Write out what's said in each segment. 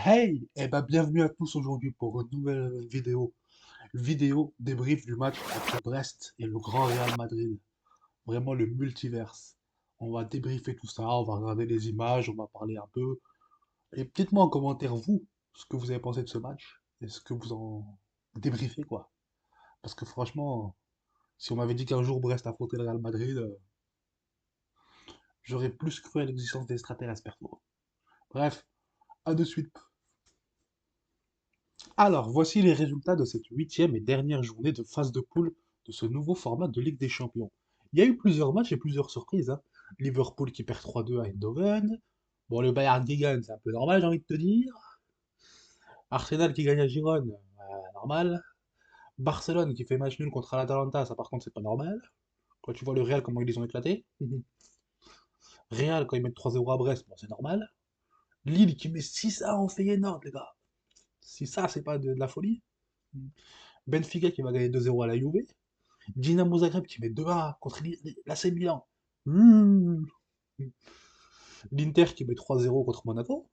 Hey! Eh ben, bienvenue à tous aujourd'hui pour une nouvelle vidéo débrief du match entre Brest et le Grand Real Madrid. Vraiment le multiverse. On va débriefer tout ça, on va regarder les images, on va parler un peu. Et dites-moi en commentaire, vous, ce que vous avez pensé de ce match et ce que vous en débriefez, quoi. Parce que franchement, si on m'avait dit qu'un jour Brest affrontait le Real Madrid, j'aurais plus cru à l'existence des extraterrestres, perso. Bref, à de suite. Alors, voici les résultats de cette huitième et dernière journée de phase de poule de ce nouveau format de Ligue des Champions. Il y a eu plusieurs matchs et plusieurs surprises, hein. Liverpool qui perd 3-2 à Eindhoven. Bon, le Bayern qui gagne, c'est un peu normal, j'ai envie de te dire. Arsenal qui gagne à Girone, normal. Barcelone qui fait match nul contre l'Atalanta, ça par contre, c'est pas normal. Quand tu vois le Real, comment ils les ont éclatés. Real, quand ils mettent 3-0 à Brest, bon, c'est normal. Lille qui met 6-1 en Feyenoord, les gars. Si ça, c'est pas de la folie. Benfica qui va gagner 2-0 à la Juve. Dinamo Zagreb qui met 2-1 contre l'AC Milan. Mmh. L'Inter qui met 3-0 contre Monaco.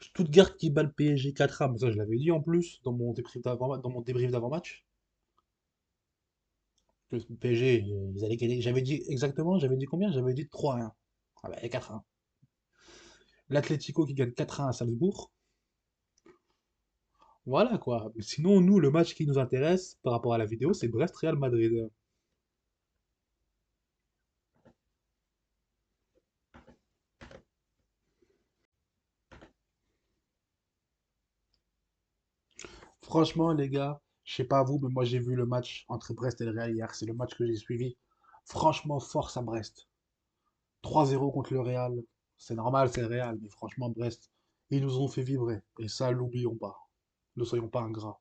Stuttgart qui bat le PSG 4-1, mais ça je l'avais dit en plus dans mon débrief d'avant-match. Le PSG, ils allaient gagner. J'avais dit exactement, j'avais dit combien? J'avais dit 3-1. Ah bah, 4-1. L'Atlético qui gagne 4-1 à Salzbourg. Voilà quoi. Sinon, nous, le match qui nous intéresse par rapport à la vidéo, c'est Brest-Real Madrid. Franchement, les gars, je sais pas vous, mais moi j'ai vu le match entre Brest et le Real hier. C'est le match que j'ai suivi. Franchement, force à Brest. 3-0 contre le Real. C'est normal, c'est le Real, mais franchement, Brest, ils nous ont fait vibrer. Et ça, l'oublions pas. Ne soyons pas ingrats.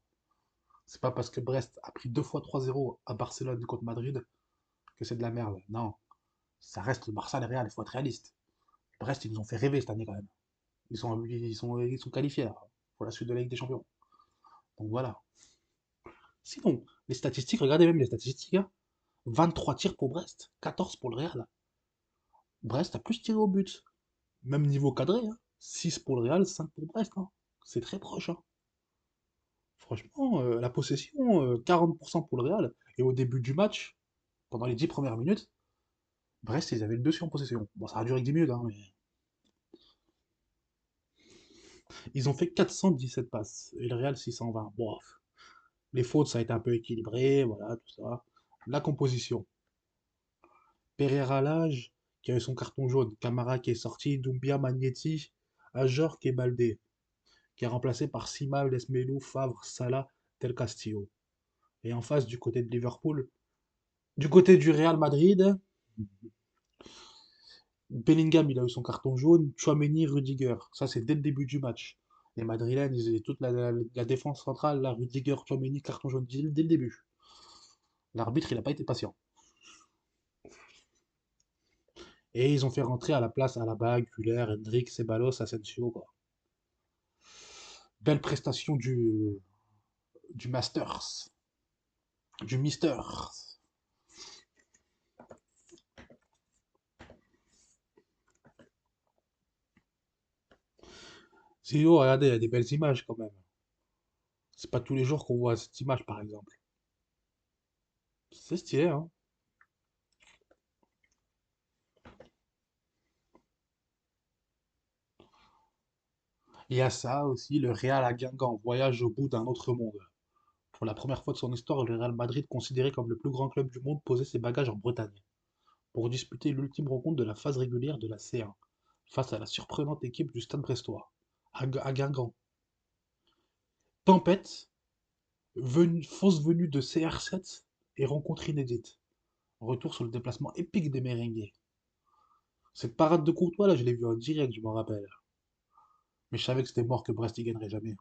C'est pas parce que Brest a pris deux fois 3-0 à Barcelone contre Madrid que c'est de la merde. Non, ça reste le Barça et le Real, il faut être réaliste. Brest, ils nous ont fait rêver cette année quand même. Ils sont qualifiés là, pour la suite de la Ligue des Champions. Donc voilà. Sinon, les statistiques, regardez même les statistiques, hein. 23 tirs pour Brest, 14 pour le Real. Brest a plus tiré au but. Même niveau cadré, hein. 6 pour le Real, 5 pour Brest, hein. C'est très proche, hein. Franchement, la possession, 40% pour le Real. Et au début du match, pendant les 10 premières minutes, Brest, ils avaient le dessus en possession. Bon, ça a duré que 10 minutes, hein, mais ils ont fait 417 passes. Et le Real, 620. Bon, les fautes, ça a été un peu équilibré, voilà, tout ça. La composition. Pereira Lage, qui a eu son carton jaune. Camara qui est sorti. Doumbia Magnetti. Ajor qui est Baldé, qui est remplacé par Sima, Lesmelou, Favre, Salah, Del Castillo. Et en face, du côté de Liverpool, du côté du Real Madrid, Bellingham, il a eu son carton jaune, Tchouaméni, Rudiger. Ça, c'est dès le début du match. Les Madrilènes, ils avaient toute la défense centrale, là, Rudiger, Tchouaméni, carton jaune dès le début. L'arbitre, il n'a pas été patient. Et ils ont fait rentrer à la place à la bague, Güler, Hendrik, Ceballos, Asensio, quoi. Belle prestation du Masters, du Misters. Sinon, regardez, il y a des belles images quand même. C'est pas tous les jours qu'on voit cette image, par exemple. C'est stylé, hein. Il y a ça aussi, le Real à Guingamp, voyage au bout d'un autre monde. Pour la première fois de son histoire, le Real Madrid, considéré comme le plus grand club du monde, posait ses bagages en Bretagne pour disputer l'ultime rencontre de la phase régulière de la C1 face à la surprenante équipe du Stade Brestois, à Guingamp. Tempête, fausse venue de CR7 et rencontre inédite. Retour sur le déplacement épique des Merengues. Cette parade de Courtois, là, je l'ai vue en direct, je m'en rappelle. Mais je savais que c'était mort, que Brest y gagnerait jamais.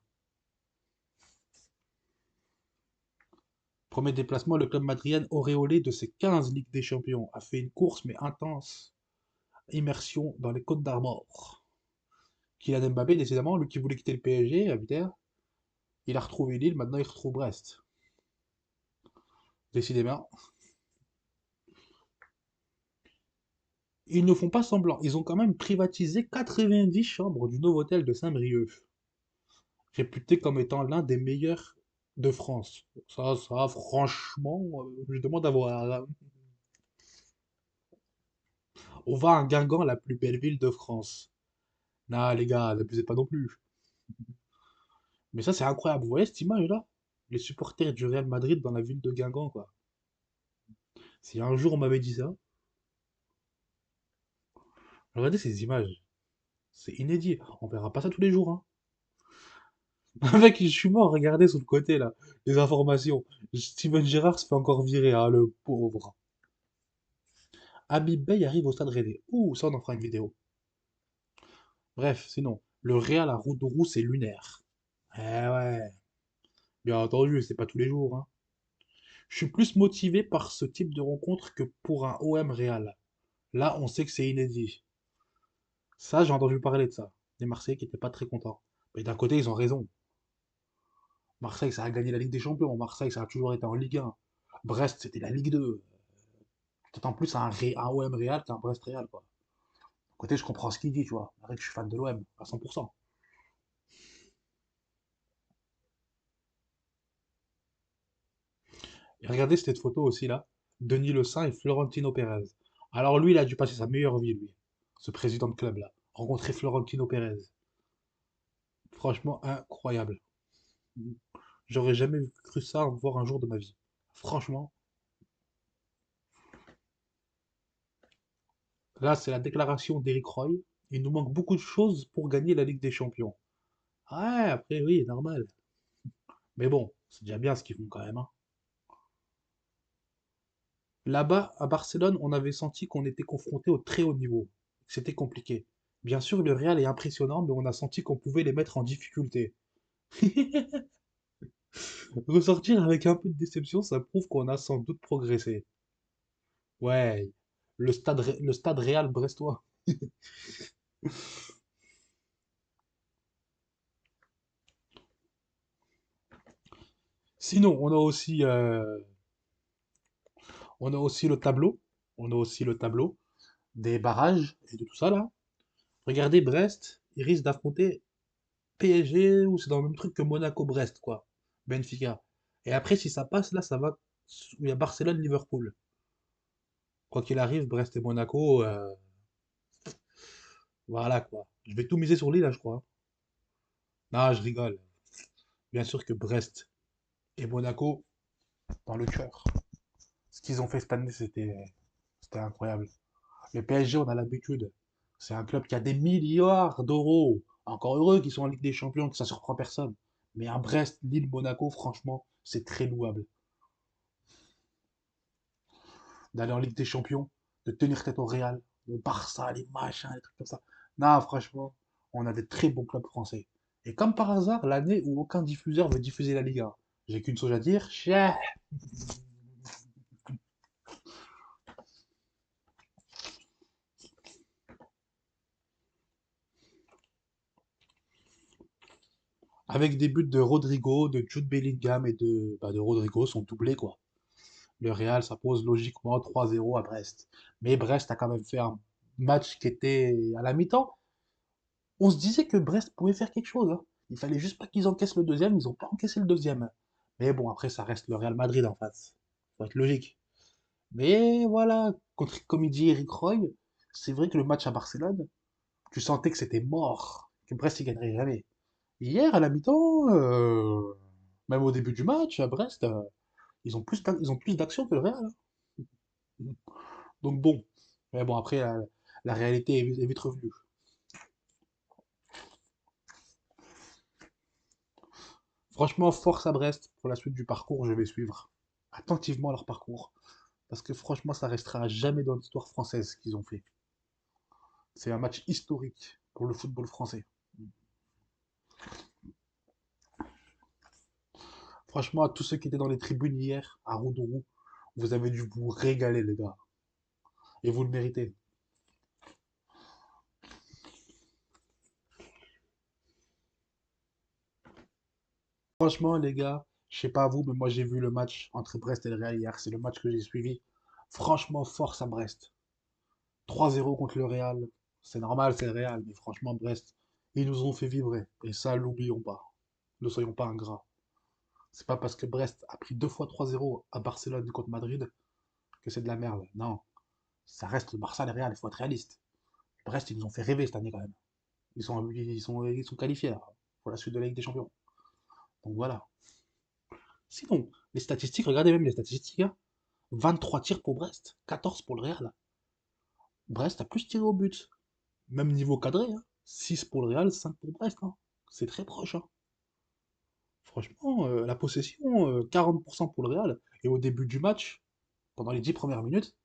Premier déplacement, le club madrilène, auréolé de ses 15 Ligues des Champions, a fait une course mais intense immersion dans les Côtes d'Armor. Kylian Mbappé, décidément, lui qui voulait quitter le PSG, à Viter, il a retrouvé Lille, maintenant il retrouve Brest. Décidément. Ils ne font pas semblant. Ils ont quand même privatisé 90 chambres du Novotel de Saint-Brieuc, réputé comme étant l'un des meilleurs de France. Ça, franchement, je demande à voir. On va à Guingamp, la plus belle ville de France. Non, les gars, n'abusez pas non plus. Mais ça, c'est incroyable. Vous voyez cette image-là? Les supporters du Real Madrid dans la ville de Guingamp, quoi. Si un jour on m'avait dit ça, regardez ces images. C'est inédit. On verra pas ça tous les jours, hein. Mec, je suis mort. Regardez sur le côté, là. Les informations. Steven Gerrard se fait encore virer, hein, le pauvre. Habib Bey arrive au stade Rennais. Ouh, ça, on en fera une vidéo. Bref, sinon, le Real à Roudourou, c'est lunaire. Eh ouais, bien entendu, c'est pas tous les jours, hein. Je suis plus motivé par ce type de rencontre que pour un OM Real. Là, on sait que c'est inédit. Ça, j'ai entendu parler de ça. Des Marseillais qui étaient pas très contents. Mais d'un côté, ils ont raison. Marseille, ça a gagné la Ligue des Champions. Marseille, ça a toujours été en Ligue 1. Brest, c'était la Ligue 2. Peut-être en plus un OM Real qu'un Brest Real, quoi. D'un côté, je comprends ce qu'il dit, tu vois. C'est vrai que je suis fan de l'OM, à 100%. Et regardez cette photo aussi, là. Denis Le Saint et Florentino Pérez. Alors lui, il a dû passer sa meilleure vie, lui. Ce président de club, là. Rencontrer Florentino Pérez. Franchement, incroyable. J'aurais jamais cru ça en voir un jour de ma vie. Franchement, là, c'est la déclaration d'Eric Roy. Il nous manque beaucoup de choses pour gagner la Ligue des Champions. Ouais, après, oui, normal. Mais bon, c'est déjà bien ce qu'ils font quand même, hein. Là-bas, à Barcelone, on avait senti qu'on était confronté au très haut niveau. C'était compliqué. Bien sûr, le Real est impressionnant, mais on a senti qu'on pouvait les mettre en difficulté. Ressortir avec un peu de déception, ça prouve qu'on a sans doute progressé. Ouais, le stade Real brestois. Sinon, on a aussi le tableau. On a aussi le tableau des barrages et de tout ça là. Regardez Brest, ils risquent d'affronter PSG ou c'est dans le même truc que Monaco-Brest quoi. Benfica. Et après, si ça passe là, ça va. Il y a Barcelone-Liverpool. Quoi qu'il arrive, Brest et Monaco, voilà quoi. Je vais tout miser sur Lille là, je crois. Non, je rigole. Bien sûr que Brest et Monaco dans le cœur. Ce qu'ils ont fait cette année, c'était incroyable. Le PSG, on a l'habitude. C'est un club qui a des milliards d'euros. Encore heureux qu'ils sont en Ligue des Champions, que ça surprend personne. Mais un Brest, Lille, Monaco, franchement, c'est très louable. D'aller en Ligue des Champions, de tenir tête au Real, le Barça, les machins, les trucs comme ça. Non, franchement, on a des très bons clubs français. Et comme par hasard, l'année où aucun diffuseur veut diffuser la Ligue 1. J'ai qu'une chose à dire, cher. Avec des buts de Rodrigo, de Jude Bellingham et de Rodrigo sont doublés, quoi. Le Real s'impose logiquement 3-0 à Brest. Mais Brest a quand même fait un match qui était à la mi-temps. On se disait que Brest pouvait faire quelque chose, hein. Il fallait juste pas qu'ils encaissent le deuxième, ils ont pas encaissé le deuxième. Mais bon, après, ça reste le Real Madrid en face. Faut être logique. Mais voilà, comme il dit Eric Roy, c'est vrai que le match à Barcelone, tu sentais que c'était mort, que Brest il gagnerait jamais. Hier, à la mi-temps, même au début du match, à Brest, ils ont plus d'action que le Real, hein. Donc bon, mais bon après la réalité est vite revenue. Franchement, force à Brest pour la suite du parcours, je vais suivre attentivement leur parcours parce que franchement, ça restera à jamais dans l'histoire française ce qu'ils ont fait. C'est un match historique pour le football français. Franchement, à tous ceux qui étaient dans les tribunes hier à Roudourou, vous avez dû vous régaler les gars et vous le méritez. Franchement, les gars, je sais pas vous, mais moi j'ai vu le match entre Brest et le Real hier. C'est le match que j'ai suivi. Franchement, force à Brest. 3-0 contre le Real. C'est normal, c'est le Real, mais franchement, Brest, ils nous ont fait vibrer. Et ça, l'oublions pas. Ne soyons pas ingrats. C'est pas parce que Brest a pris deux fois 3-0 à Barcelone contre Madrid que c'est de la merde. Non, ça reste le Barça, le Real, il faut être réaliste. Brest, ils nous ont fait rêver cette année quand même. Ils sont qualifiés là, pour la suite de la Ligue des Champions. Donc voilà. Sinon, les statistiques, regardez même les statistiques, hein. 23 tirs pour Brest, 14 pour le Real. Brest a plus tiré au but. Même niveau cadré, hein. 6 pour le Real, 5 pour Brest, hein. C'est très proche, hein. Franchement, la possession, 40% pour le Real. Et au début du match, pendant les 10 premières minutes,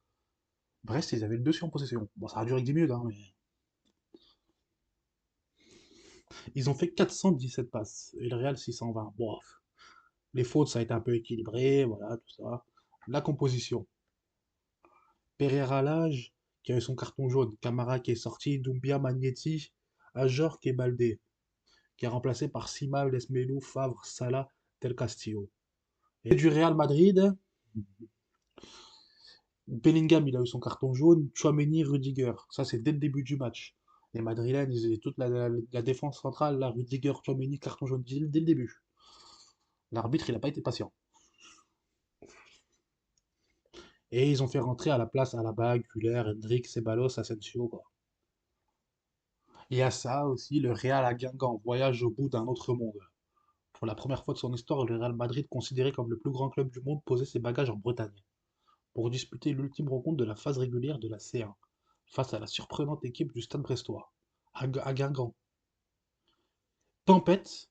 Brest, ils avaient le dessus en possession. Bon, ça a duré que 10 minutes, hein, mais ils ont fait 417 passes. Et le Real, 620. Bon, les fautes, ça a été un peu équilibré, voilà, tout ça. La composition. Pereira Lage, qui a eu son carton jaune. Camara qui est sorti. Doumbia Magnetti. Ajor qui est Baldé, qui est remplacé par Sima, Lesmelou, Favre, Salah, Del Castillo. Et du Real Madrid, Bellingham, il a eu son carton jaune. Tchouaméni, Rudiger. Ça, c'est dès le début du match. Les Madrilènes, ils avaient toute la défense centrale, là, Rudiger, Tchouaméni, carton jaune dès le début. L'arbitre, il n'a pas été patient. Et ils ont fait rentrer à la place Alaba, Güler, Hendrick, Ceballos, Asensio, quoi. Il y a ça aussi, le Real à Guingamp voyage au bout d'un autre monde. Pour la première fois de son histoire, le Real Madrid, considéré comme le plus grand club du monde, posait ses bagages en Bretagne pour disputer l'ultime rencontre de la phase régulière de la C1 face à la surprenante équipe du Stade Brestois, à Guingamp. Tempête,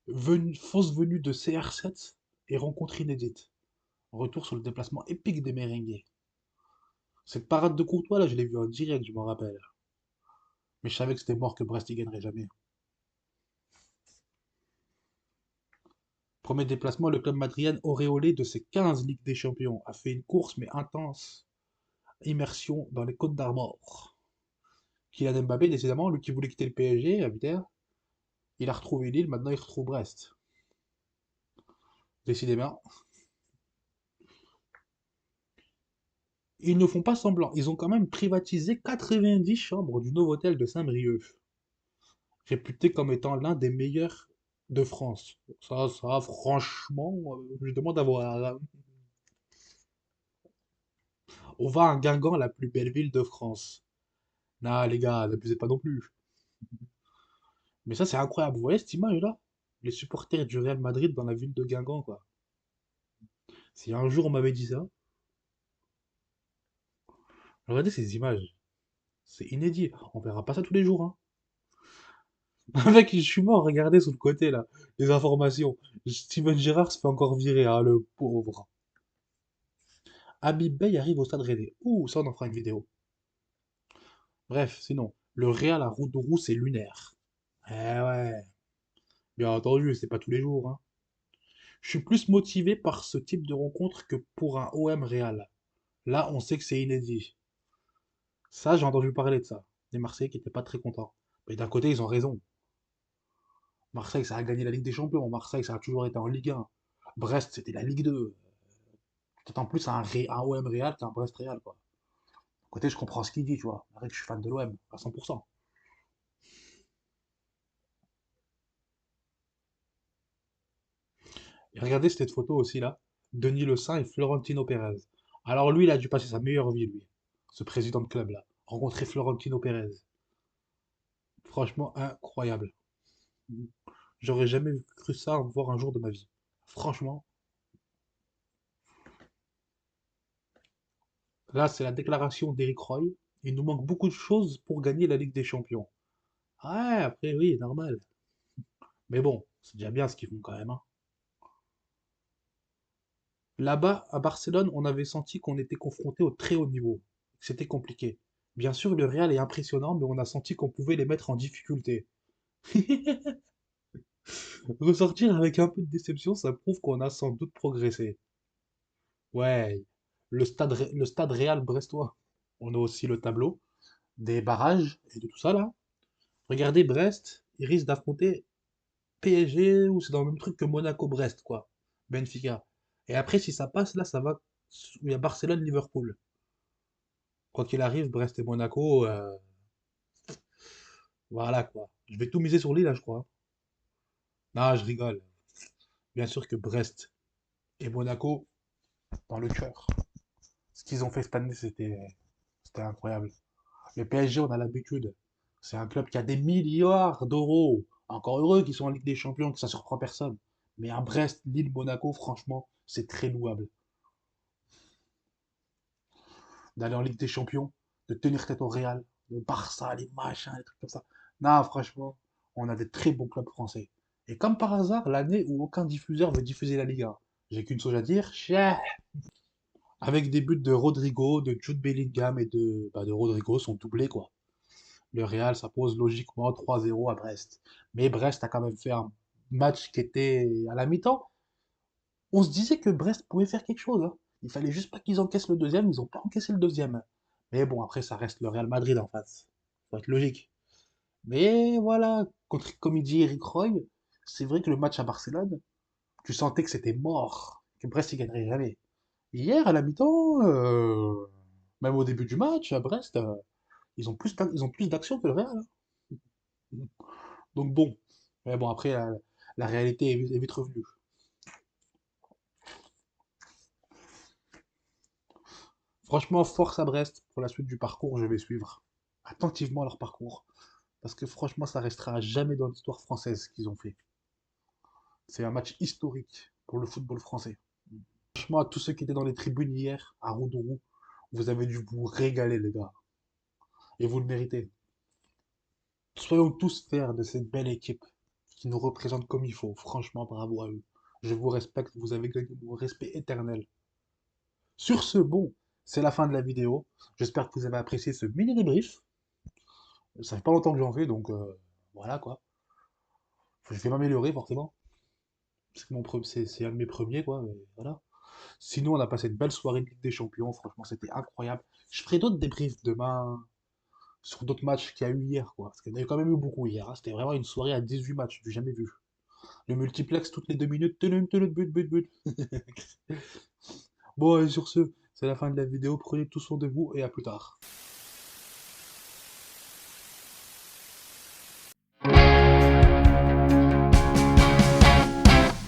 fausse venue de CR7 et rencontre inédite. Retour sur le déplacement épique des Merengues. Cette parade de Courtois, là, je l'ai vue en direct, je m'en rappelle. Mais je savais que c'était mort, que Brest y gagnerait jamais. Premier déplacement, le club madrilène, auréolé de ses 15 Ligues des Champions, a fait une course mais intense immersion dans les Côtes d'Armor. Kylian Mbappé, décidément, lui qui voulait quitter le PSG, il a retrouvé Lille, maintenant il retrouve Brest. Décidément. Ils ne font pas semblant, ils ont quand même privatisé 90 chambres du Novotel de Saint-Brieuc, réputé comme étant l'un des meilleurs de France. Ça, franchement, je demande à voir. On va à Guingamp, la plus belle ville de France. Nah, les gars, n'abusez pas non plus. Mais ça, c'est incroyable. Vous voyez cette image-là? Les supporters du Real Madrid dans la ville de Guingamp, quoi. Si un jour on m'avait dit ça, regardez ces images. C'est inédit. On verra pas ça tous les jours, hein. Mec, je suis mort, regardez sur le côté, là. Les informations. Steven Gerrard se fait encore virer, hein, le pauvre. Habib Bey arrive au stade Rennais. Ouh, ça, on en fera une vidéo. Bref, sinon, le Real à Roux c'est lunaire. Eh ouais, bien entendu, c'est pas tous les jours, hein. Je suis plus motivé par ce type de rencontre que pour un OM Real. Là, on sait que c'est inédit. Ça, j'ai entendu parler de ça. Les Marseillais qui étaient pas très contents. Mais d'un côté, ils ont raison. Marseille, ça a gagné la Ligue des Champions. Marseille, ça a toujours été en Ligue 1. Brest, c'était la Ligue 2. T'attends plus un OM Real qu'un Brest Real, quoi. D'un côté, je comprends ce qu'il dit, tu vois. C'est vrai que je suis fan de l'OM, à 100%. Et regardez cette photo aussi, là. Denis Le Saint et Florentino Pérez. Alors lui, il a dû passer sa meilleure vie, lui. Ce président de club-là. Rencontrer Florentino Pérez. Franchement, incroyable. J'aurais jamais cru ça voir un jour de ma vie. Franchement, là, c'est la déclaration d'Eric Roy. Il nous manque beaucoup de choses pour gagner la Ligue des Champions. Ouais, après, oui, normal. Mais bon, c'est déjà bien ce qu'ils font quand même, hein. Là-bas, à Barcelone, on avait senti qu'on était confronté au très haut niveau. C'était compliqué. Bien sûr, le Real est impressionnant, mais on a senti qu'on pouvait les mettre en difficulté. Ressortir avec un peu de déception, ça prouve qu'on a sans doute progressé. Ouais, le stade Real brestois. On a aussi le tableau des barrages et de tout ça là. Regardez Brest, ils risquent d'affronter PSG ou c'est dans le même truc que Monaco-Brest quoi. Benfica. Et après si ça passe là, ça va. Il y a Barcelone-Liverpool. Quoi qu'il arrive, Brest et Monaco, voilà quoi. Je vais tout miser sur Lille, là, je crois. Non, je rigole. Bien sûr que Brest et Monaco, dans le cœur. Ce qu'ils ont fait cette année, c'était incroyable. Le PSG, on a l'habitude. C'est un club qui a des milliards d'euros. Encore heureux qu'ils sont en Ligue des Champions, que ça surprend personne. Mais à Brest, Lille, Monaco, franchement, c'est très louable. D'aller en Ligue des Champions, de tenir tête au Real, le Barça, les machins, les trucs comme ça. Non, franchement, on a des très bons clubs français. Et comme par hasard, l'année où aucun diffuseur veut diffuser la Liga. J'ai qu'une chose à dire, chien. Avec des buts de Rodrigo, de Jude Bellingham et de Rodrigo sont doublés, quoi. Le Real, ça pose logiquement 3-0 à Brest. Mais Brest a quand même fait un match qui était à la mi-temps. On se disait que Brest pouvait faire quelque chose, hein. Il fallait juste pas qu'ils encaissent le deuxième, ils ont pas encaissé le deuxième. Mais bon, après, ça reste le Real Madrid en face. Faut être logique. Mais voilà, comme il dit Eric Roy, c'est vrai que le match à Barcelone, tu sentais que c'était mort, que Brest, il gagnerait jamais. Hier, à la mi-temps, même au début du match, à Brest, ils ont plus d'action que le Real, hein. Donc bon. Mais bon, après, la réalité est vite revenue. Franchement, force à Brest pour la suite du parcours, je vais suivre attentivement leur parcours. Parce que franchement, ça restera à jamais dans l'histoire française ce qu'ils ont fait. C'est un match historique pour le football français. Franchement, à tous ceux qui étaient dans les tribunes hier, à Roudourou, vous avez dû vous régaler, les gars. Et vous le méritez. Soyons tous fiers de cette belle équipe qui nous représente comme il faut. Franchement, bravo à eux. Je vous respecte, vous avez gagné mon respect éternel. Sur ce, bon, c'est la fin de la vidéo. J'espère que vous avez apprécié ce mini débrief. Ça fait pas longtemps que j'en fais, donc voilà quoi. Je vais m'améliorer forcément. C'est un de mes premiers, quoi. Mais voilà. Sinon, on a passé une belle soirée de Ligue des Champions. Franchement, c'était incroyable. Je ferai d'autres débriefs demain sur d'autres matchs qu'il y a eu hier, quoi. Parce qu'il y en a quand même eu beaucoup hier, hein. C'était vraiment une soirée à 18 matchs, du jamais vu. Le multiplex toutes les 2 minutes. But. Bon, et sur ce, c'est la fin de la vidéo. Prenez tout soin de vous et à plus tard.